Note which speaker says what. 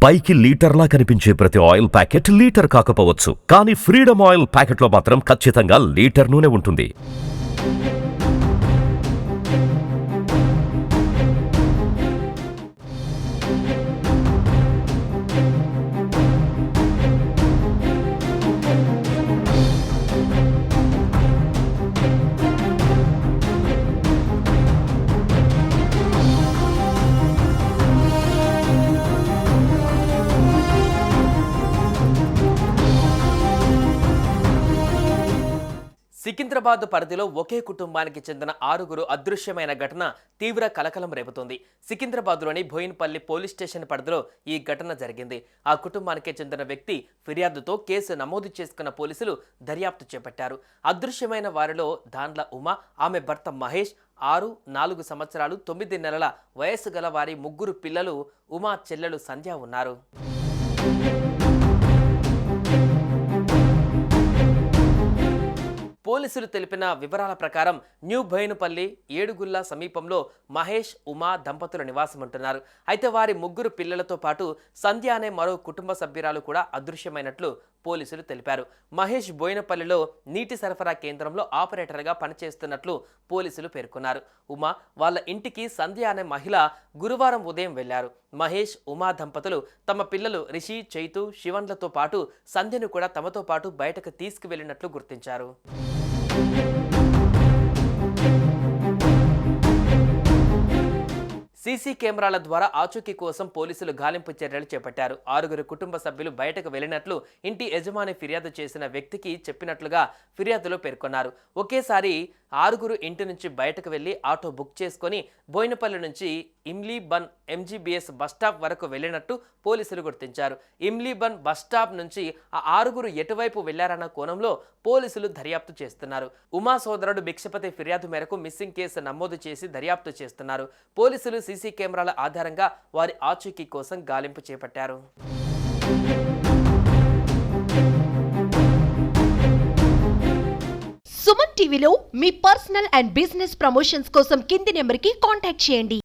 Speaker 1: పైకి లీటర్లా కనిపించే ప్రతి ఆయిల్ ప్యాకెట్ లీటర్ కాకపోవచ్చు, కానీ ఫ్రీడమ్ ఆయిల్ ప్యాకెట్లో మాత్రం ఖచ్చితంగా లీటర్ నూనె ఉంటుంది.
Speaker 2: సికింద్రాబాద్ పరిధిలో ఒకే కుటుంబానికి చెందిన 6గురు అదృశ్యమైన ఘటన తీవ్ర కలకలం రేపుతోంది. సికింద్రాబాద్లోని బోయిన్పల్లి పోలీస్ స్టేషన్ పరిధిలో ఈ ఘటన జరిగింది. ఆ కుటుంబానికి చెందిన వ్యక్తి ఫిర్యాదుతో కేసు నమోదు చేసుకున్న పోలీసులు దర్యాప్తు చేపట్టారు. అదృశ్యమైన వారిలో దాండ్ల ఉమ, ఆమె భర్త మహేష్, 6, 4 సంవత్సరాలు 9 నెలల వయస్సు గల వారి 3 పిల్లలు, ఉమా చెల్లెలు సంధ్య ఉన్నారు. పోలీసులు తెలిపిన వివరాల ప్రకారం న్యూ బోయినపల్లి ఏడుగుల్ల సమీపంలో మహేష్, ఉమా దంపతుల నివాసం ఉంటున్నారు. అయితే వారి 3 పిల్లలతో పాటు సంధ్య అనే మరో కుటుంబ సభ్యురాలు కూడా అదృశ్యమైనట్లు పోలీసులు తెలిపారు. మహేష్ బోయినపల్లిలో నీటి సరఫరా కేంద్రంలో ఆపరేటర్గా పనిచేస్తున్నట్లు పోలీసులు పేర్కొన్నారు. ఉమా వాళ్ళ ఇంటికి సంధ్య అనే మహిళ గురువారం ఉదయం వెళ్లారు. మహేష్, ఉమా దంపతులు తమ పిల్లలు రిషి, చైతు, శివన్లతో పాటు సంధ్యను కూడా తమతో పాటు బయటకు తీసుకువెళ్లినట్లు గుర్తించారు. సీసీ కెమెరాల ద్వారా ఆచూకీ కోసం పోలీసులు గాలింపు చర్యలు చేపట్టారు. 6గురు కుటుంబ సభ్యులు బయటకు వెళ్లినట్లు ఇంటి యజమాని ఫిర్యాదు చేసిన వ్యక్తికి చెప్పినట్లుగా ఫిర్యాదులో పేర్కొన్నారు. ఒకేసారి 6గురు ఇంటి నుంచి బయటకు వెళ్లి ఆటో బుక్ చేసుకుని బోయినపల్లి నుంచి ఇమ్లీబన్ ఎంజీబీఎస్ బస్టాప్ వరకు వెళ్లినట్టు పోలీసులు గుర్తించారు. ఇమ్లీబన్ బస్టాప్ నుంచి ఆ 6గురు ఎటువైపు వెళ్లారన్న కోణంలో పోలీసులు దర్యాప్తు చేస్తున్నారు. ఉమా సోదరుడు భిక్షపతి ఫిర్యాదు మేరకు మిస్సింగ్ కేసు నమోదు చేసి దర్యాప్తు చేస్తున్నారు. పోలీసులు సీసీ కెమెరాల ఆధారంగా వారి ఆచూకీ కోసం గాలింపు చేపట్టారు.
Speaker 3: సుమన్ టీవీలో మీ పర్సనల్ అండ్ బిజినెస్ ప్రమోషన్స్ కోసం కింది నెంబర్కి కాంటాక్ట్ చేయండి.